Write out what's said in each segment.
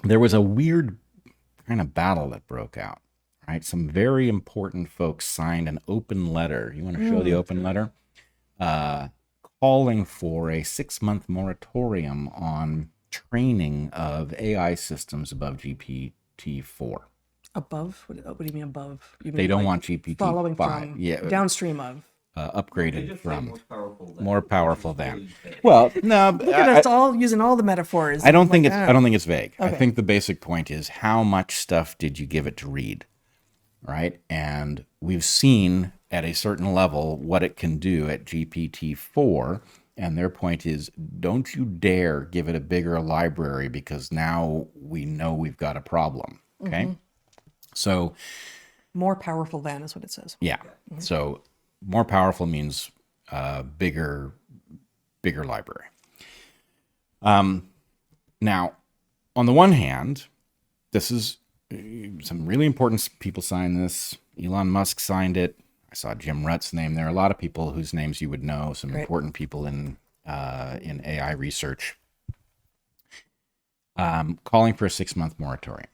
there was a weird kind of battle that broke out, right? Some very important folks signed an open letter. You want to show the open letter? Calling for a 6-month moratorium on training of AI systems above GPT-4. Above? What do you mean above? You mean They don't want GPT-5. following from, downstream of. Upgraded from, more powerful than. Well, no, Look at us all using all the metaphors. I don't think it's vague. Okay. I think the basic point is, how much stuff did you give it to read, right? And we've seen at a certain level what it can do at GPT-4, and their point is, don't you dare give it a bigger library, because now we know we've got a problem. Okay, so More powerful than is what it says. yeah, so more powerful means bigger library. Now, on the one hand, this is some really important people signed this. Elon Musk signed it. I saw Jim Rutt's name there. A lot of people whose names you would know. Some important people in AI research, calling for a 6-month moratorium.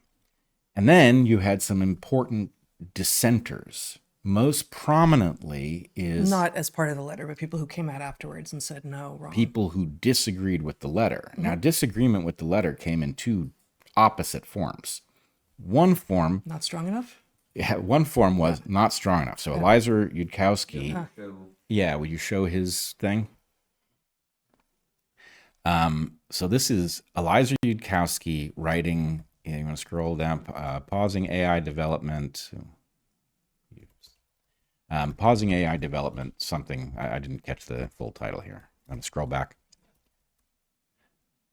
And then you had some important dissenters. Most prominently is not as part of the letter, but people who came out afterwards and said no, wrong. People who disagreed with the letter. Now, disagreement with the letter came in two opposite forms. One form, not strong enough. Yeah, one form was not strong enough. So Eliezer Yudkowsky, will you show his thing? So this is Eliezer Yudkowsky writing. You want to scroll down, pausing AI development. Pausing AI development, something. I didn't catch the full title here. I'm going to scroll back.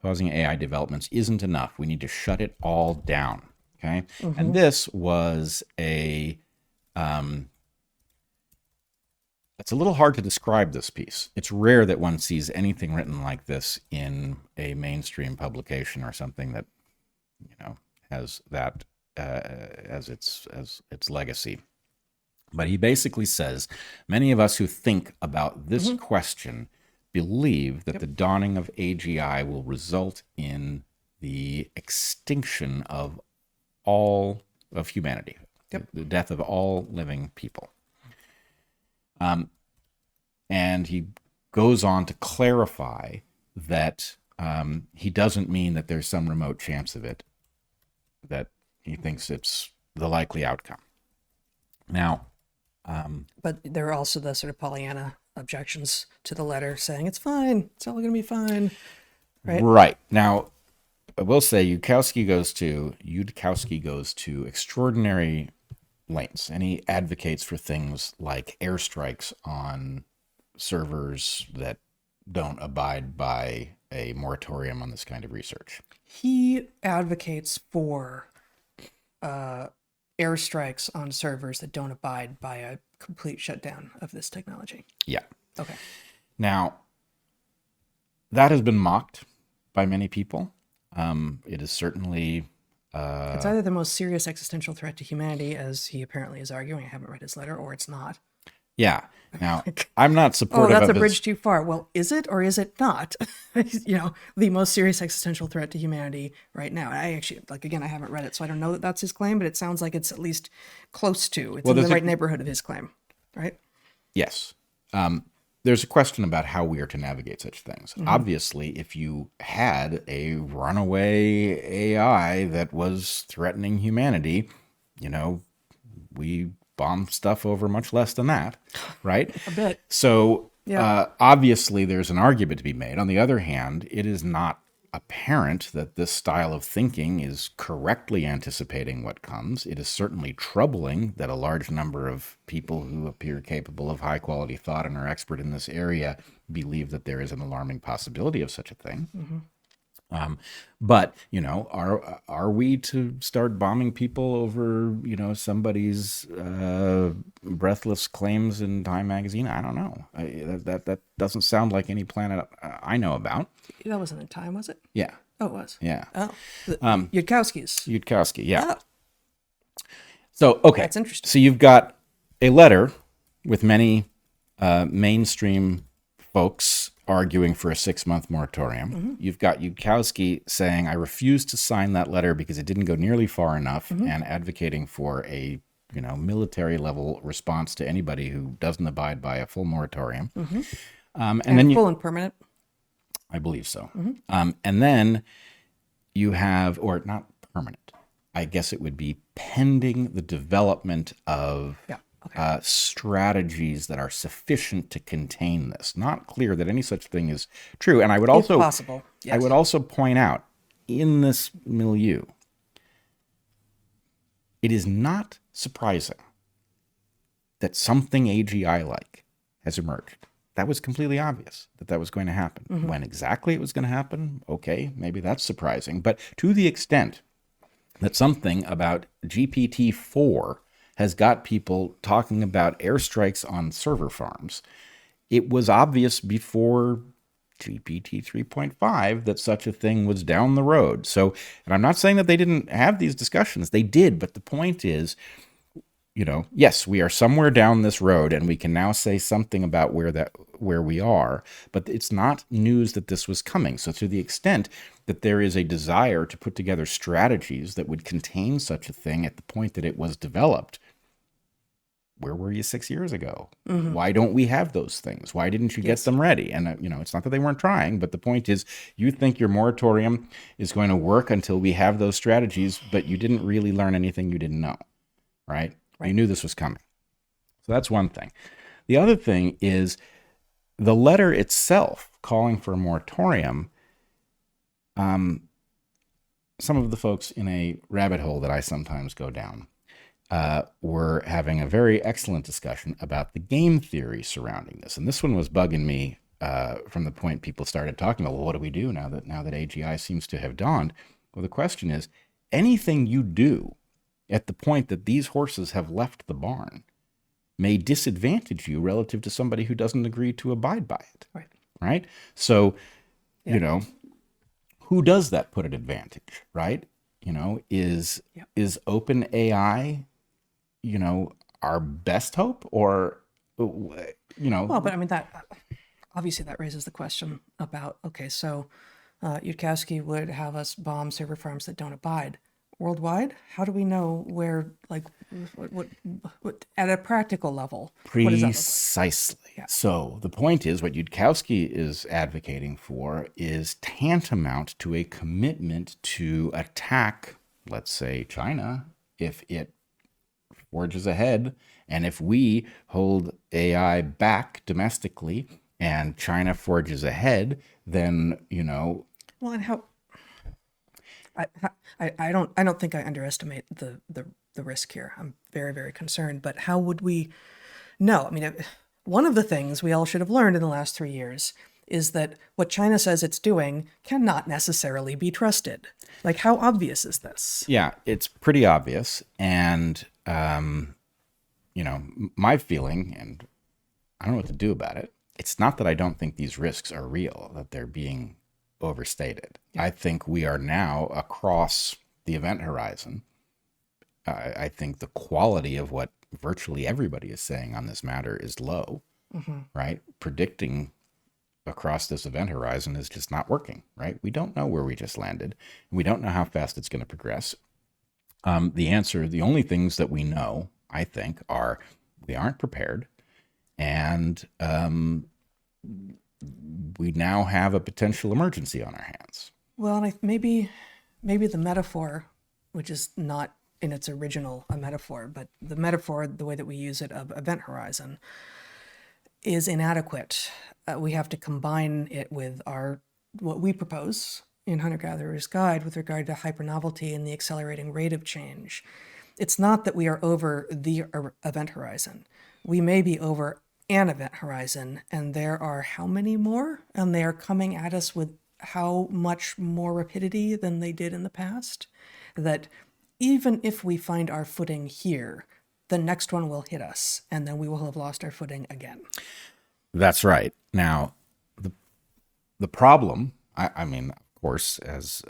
Pausing AI developments isn't enough. We need to shut it all down. Okay. And this was it's a little hard to describe this piece. It's rare that one sees anything written like this in a mainstream publication or something that, has that as its legacy. But he basically says, many of us who think about this question believe that the dawning of AGI will result in the extinction of all of humanity, the death of all living people. And he goes on to clarify that he doesn't mean that there's some remote chance of it, that he thinks it's the likely outcome. Now, but there are also the sort of Pollyanna objections to the letter saying it's fine, it's all going to be fine, right? Right. Now, I will say Yudkowsky goes to extraordinary lengths, and he advocates for things like airstrikes on servers that don't abide by a moratorium on this kind of research. He advocates for airstrikes on servers that don't abide by a complete shutdown of this technology. Yeah. Okay. Now, that has been mocked by many people. It is certainly... it's either the most serious existential threat to humanity, as he apparently is arguing. I haven't read his letter, or it's not. Yeah. Now, I'm not supportive of that's a bridge too far. Well, is it or is it not? The most serious existential threat to humanity right now. And I actually, again, I haven't read it, so I don't know that that's his claim, but it sounds like it's at least close to. It's in the right neighborhood of his claim, right? Yes. There's a question about how we are to navigate such things. Obviously, if you had a runaway AI that was threatening humanity, we bomb stuff over much less than that, right? A bit. So obviously there's an argument to be made. On the other hand, it is not apparent that this style of thinking is correctly anticipating what comes. It is certainly troubling that a large number of people who appear capable of high quality thought and are expert in this area believe that there is an alarming possibility of such a thing. But, are we to start bombing people over, somebody's breathless claims in Time magazine? I don't know. That doesn't sound like any planet I know about. That wasn't in Time, was it? Yeah. Oh, it was? Yeah. Oh. Yudkowsky, yeah. Oh. So, okay. That's interesting. So you've got a letter with many mainstream folks arguing for a 6-month moratorium. You've got Yudkowsky saying, I refuse to sign that letter because it didn't go nearly far enough, and advocating for a military level response to anybody who doesn't abide by a full moratorium. And then full and permanent. I believe so. And then you have, or not permanent, I guess it would be pending the development of strategies that are sufficient to contain this. Not clear that any such thing is true. And I would also, if possible, yes. I would also point out, in this milieu, it is not surprising that something AGI-like has emerged. That was completely obvious that was going to happen. When exactly it was going to happen, okay, maybe that's surprising. But to the extent that something about GPT-4 has got people talking about airstrikes on server farms, it was obvious before GPT 3.5 that such a thing was down the road. So, and I'm not saying that they didn't have these discussions. They did, but the point is, yes, we are somewhere down this road, and we can now say something about where we are, but it's not news that this was coming. So to the extent that there is a desire to put together strategies that would contain such a thing at the point that it was developed, where were you 6 years ago? Why don't we have those things? Why didn't you get them ready? And, it's not that they weren't trying, but the point is, you think your moratorium is going to work until we have those strategies, but you didn't really learn anything you didn't know, right? You knew this was coming. So that's one thing. The other thing is the letter itself calling for a moratorium. Some of the folks in a rabbit hole that I sometimes go down were having a very excellent discussion about the game theory surrounding this. And this one was bugging me from the point people started talking about, well, what do we do now that AGI seems to have dawned? Well, the question is, anything you do at the point that these horses have left the barn may disadvantage you relative to somebody who doesn't agree to abide by it. Right? So, who does that put at advantage, right? Is open AI, our best hope, or, Well, but I mean, that obviously that raises the question about, okay, so Yudkowsky would have us bomb server farms that don't abide. Worldwide, how do we know where, like, what at a practical level? What does that look like? Precisely. Yeah. So the point is, what Yudkowsky is advocating for is tantamount to a commitment to attack, let's say, China, if it forges ahead, and if we hold AI back domestically and China forges ahead, then Well, and how? I don't think I underestimate the risk here. I'm very, very concerned. But how would we know? I mean, one of the things we all should have learned in the last 3 years is that what China says it's doing cannot necessarily be trusted. Like, how obvious is this? Yeah, it's pretty obvious. And, my feeling, and I don't know what to do about it, it's not that I don't think these risks are real, that they're being overstated. Yeah. I think we are now across the event horizon. I think the quality of what virtually everybody is saying on this matter is low, right? Predicting across this event horizon is just not working, right? We don't know where we just landed. We don't know how fast it's going to progress. The only things that we know, I think, are we aren't prepared, and we now have a potential emergency on our hands. Well, and maybe the metaphor, which is not in its original a metaphor, but the metaphor, the way that we use it of event horizon, is inadequate. We have to combine it with what we propose in Hunter-Gatherer's Guide with regard to hypernovelty and the accelerating rate of change. It's not that we are over the event horizon. We may be over an event horizon, and there are how many more? And they are coming at us with how much more rapidity than they did in the past, that even if we find our footing here, the next one will hit us, and then we will have lost our footing again. That's right. Now, the problem, I mean, of course, as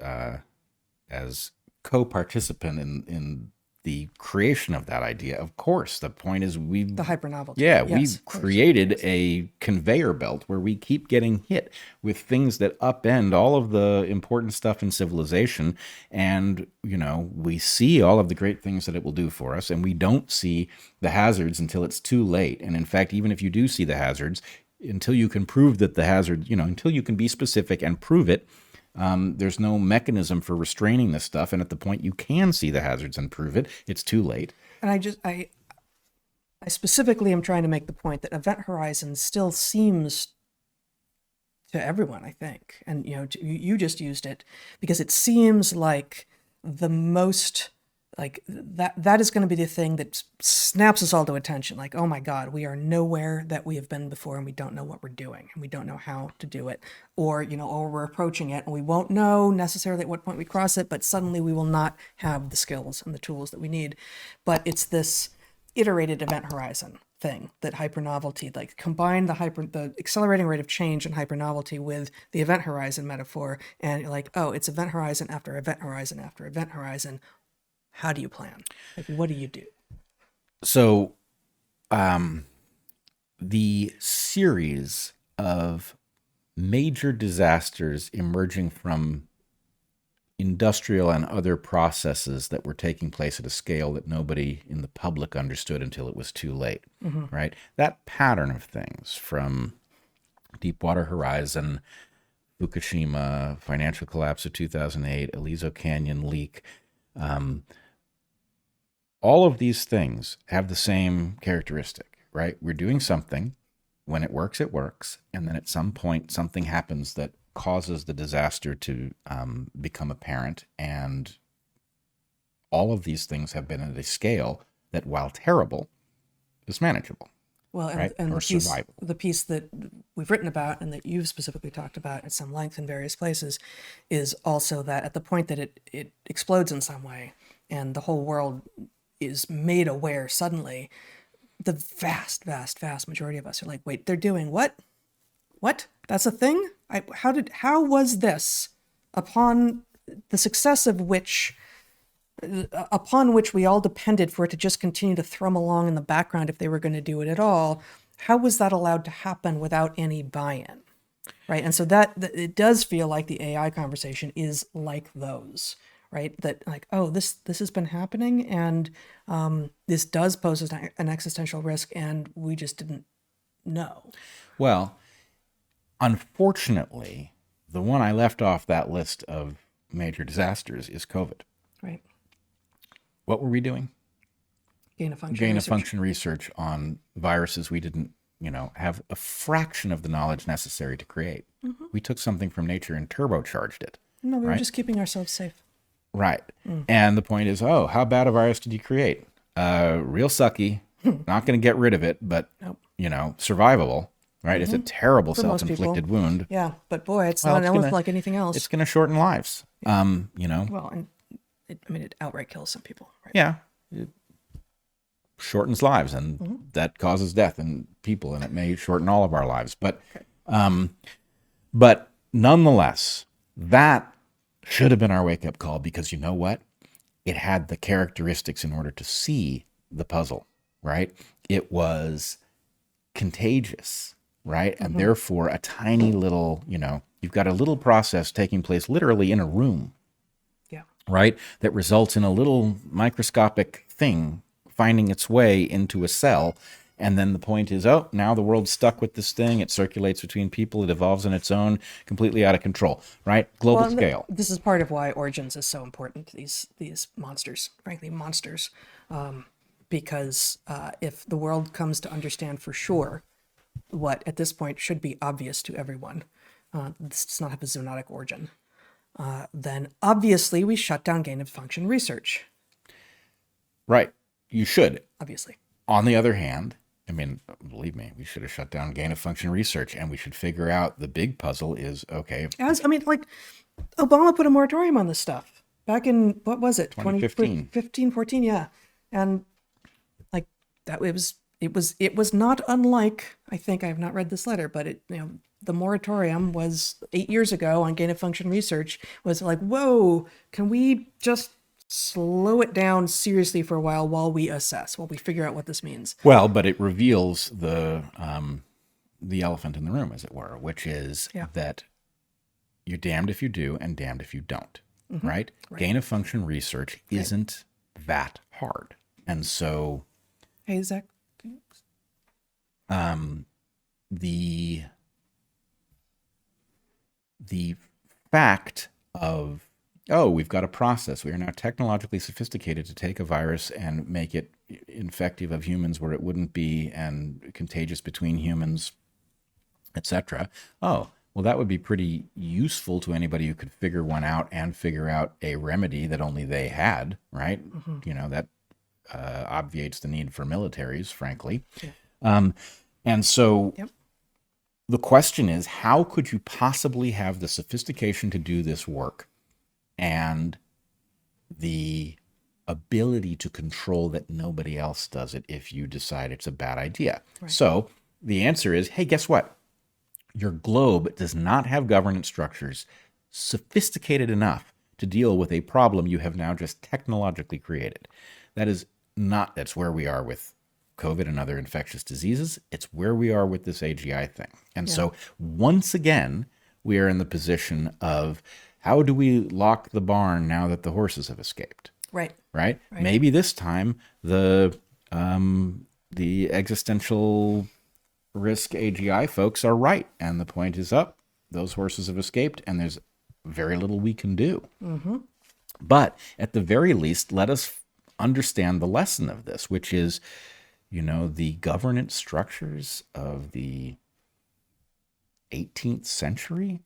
co-participant in the creation of that idea. Of course, the point is the hypernovel. Yeah, Yes, we've created a conveyor belt where we keep getting hit with things that upend all of the important stuff in civilization. And, we see all of the great things that it will do for us, and we don't see the hazards until it's too late. And in fact, even if you do see the hazards, until you can prove that the hazard, until you can be specific and prove it, there's no mechanism for restraining this stuff. And at the point you can see the hazards and prove it, it's too late. And I specifically am trying to make the point that Event Horizon still seems to everyone, I think, and you just used it because it seems like the most like that is going to be the thing that snaps us all to attention. Like, oh my God, we are nowhere that we have been before, and we don't know what we're doing, and we don't know how to do it, or we're approaching it, and we won't know necessarily at what point we cross it, but suddenly we will not have the skills and the tools that we need. But it's this iterated event horizon thing that hypernovelty, like combine the accelerating rate of change in hypernovelty with the event horizon metaphor, and you're like, oh, it's event horizon after event horizon after event horizon. How do you plan? Like, what do you do? So, the series of major disasters emerging from industrial and other processes that were taking place at a scale that nobody in the public understood until it was too late, right? That pattern of things, from Deepwater Horizon, Fukushima, financial collapse of 2008, Aliso Canyon leak, all of these things have the same characteristic, right? We're doing something. When it works, and then at some point something happens that causes the disaster to become apparent, and all of these things have been at a scale that, while terrible, is manageable. Well, and, right? and Or the piece that we've written about and that you've specifically talked about at some length in various places is also that at the point that it explodes in some way and the whole world is made aware suddenly, the vast, vast, vast majority of us are like, wait, they're doing what? What? That's a thing? How was this, upon the success of which, upon which we all depended for it to just continue to thrum along in the background if they were going to do it at all, how was that allowed to happen without any buy-in? Right? And so that it does feel like the AI conversation is like those, right? That like, oh, this has been happening, and this does pose an existential risk, and we just didn't know. Well, unfortunately, the one I left off that list of major disasters is COVID. Right. What were we doing? Gain of function research on viruses we didn't, have a fraction of the knowledge necessary to create. Mm-hmm. We took something from nature and turbocharged it. No, we were just keeping ourselves safe. Right. And the point is, how bad a virus did you create? Real sucky, not going to get rid of it, but, survivable. Right, it's a terrible self-inflicted wound. Yeah, but boy, it's not an illness like anything else. It's going to shorten lives. Yeah. Well, and it outright kills some people. Right? Yeah, it shortens lives, and that causes death in people, and it may shorten all of our lives. But, but nonetheless, that should have been our wake-up call, because you know what? It had the characteristics in order to see the puzzle. Right? It was contagious. Right? And therefore a tiny little, you've got a little process taking place literally in a room. Yeah. Right? That results in a little microscopic thing finding its way into a cell. And then the point is, now the world's stuck with this thing. It circulates between people. It evolves on its own, completely out of control. Right? Global scale. This is part of why Origins is so important to these monsters, frankly, monsters. Because if the world comes to understand for sure what at this point should be obvious to everyone, this does not have a zoonotic origin, then obviously we shut down gain of function research. Right. You should. Obviously. On the other hand, believe me, we should have shut down gain of function research, and we should figure out the big puzzle is, okay. Obama put a moratorium on this stuff back in, what was it? 2015. 14, yeah. And it was not unlike, I think, I have not read this letter, but the moratorium was 8 years ago on gain of function research was like, whoa, can we just slow it down seriously for a while we assess, while we figure out what this means. Well, but it reveals the elephant in the room, as it were, which is that you're damned if you do and damned if you don't, right? Gain of function research isn't that hard. And so... Hey, Zach. The fact of, we've got a process. We are now technologically sophisticated to take a virus and make it infective of humans where it wouldn't be and contagious between humans, etc. Oh, well, that would be pretty useful to anybody who could figure one out and figure out a remedy that only they had, right? That obviates the need for militaries, frankly. And so the question is, how could you possibly have the sophistication to do this work and the ability to control that nobody else does it if you decide it's a bad idea? Right. So the answer is, hey, guess what? Your globe does not have governance structures sophisticated enough to deal with a problem you have now just technologically created. That's where we are with COVID and other infectious diseases. It's where we are with this AGI thing. And so once again, we are in the position of, how do we lock the barn now that the horses have escaped? Right? Maybe this time the existential risk AGI folks are right. And the point is up. Those horses have escaped and there's very little we can do. But at the very least, let us understand the lesson of this, which is, the governance structures of the 18th century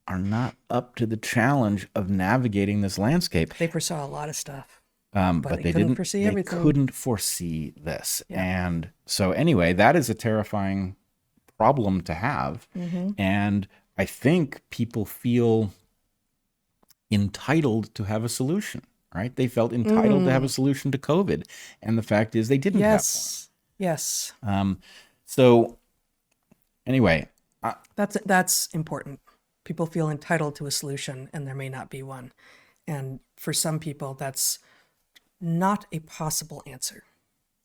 are not up to the challenge of navigating this landscape. They foresaw a lot of stuff, but they couldn't foresee everything. They couldn't foresee this. And so anyway, that is a terrifying problem to have. And I think people feel entitled to have a solution, right? They felt entitled to have a solution to COVID. And the fact is they didn't have one. Yes. So anyway, that's important. People feel entitled to a solution and there may not be one. And for some people, that's not a possible answer.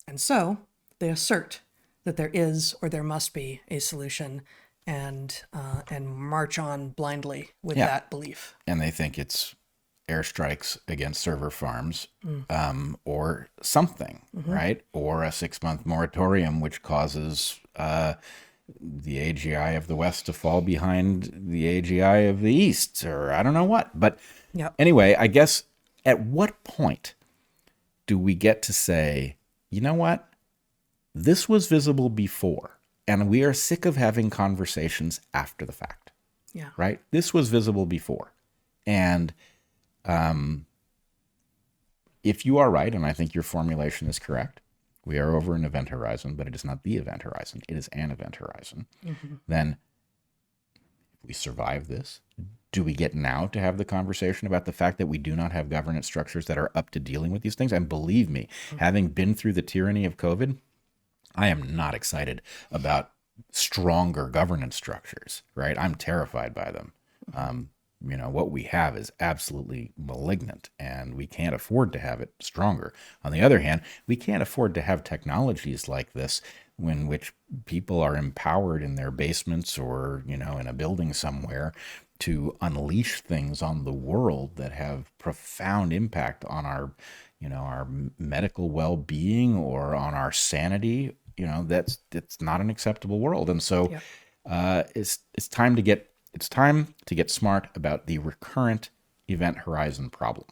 And so they assert that there is or there must be a solution and march on blindly with that belief. And they think it's airstrikes against server farms, or something, right? Or a 6-month moratorium, which causes the AGI of the West to fall behind the AGI of the East, or I don't know what. But anyway, I guess at what point do we get to say, you know what? This was visible before, and we are sick of having conversations after the fact. Right? This was visible before. And if you are right, and I think your formulation is correct, we are over an event horizon, but it is not the event horizon. It is an event horizon. Then if we survive this, do we get now to have the conversation about the fact that we do not have governance structures that are up to dealing with these things? And believe me, having been through the tyranny of COVID, I am not excited about stronger governance structures, right? I'm terrified by them. What we have is absolutely malignant, and we can't afford to have it stronger. On the other hand, we can't afford to have technologies like this in which people are empowered in their basements or, in a building somewhere to unleash things on the world that have profound impact on our, our medical well-being or on our sanity. It's not an acceptable world. And so it's time to get smart about the recurrent event horizon problem.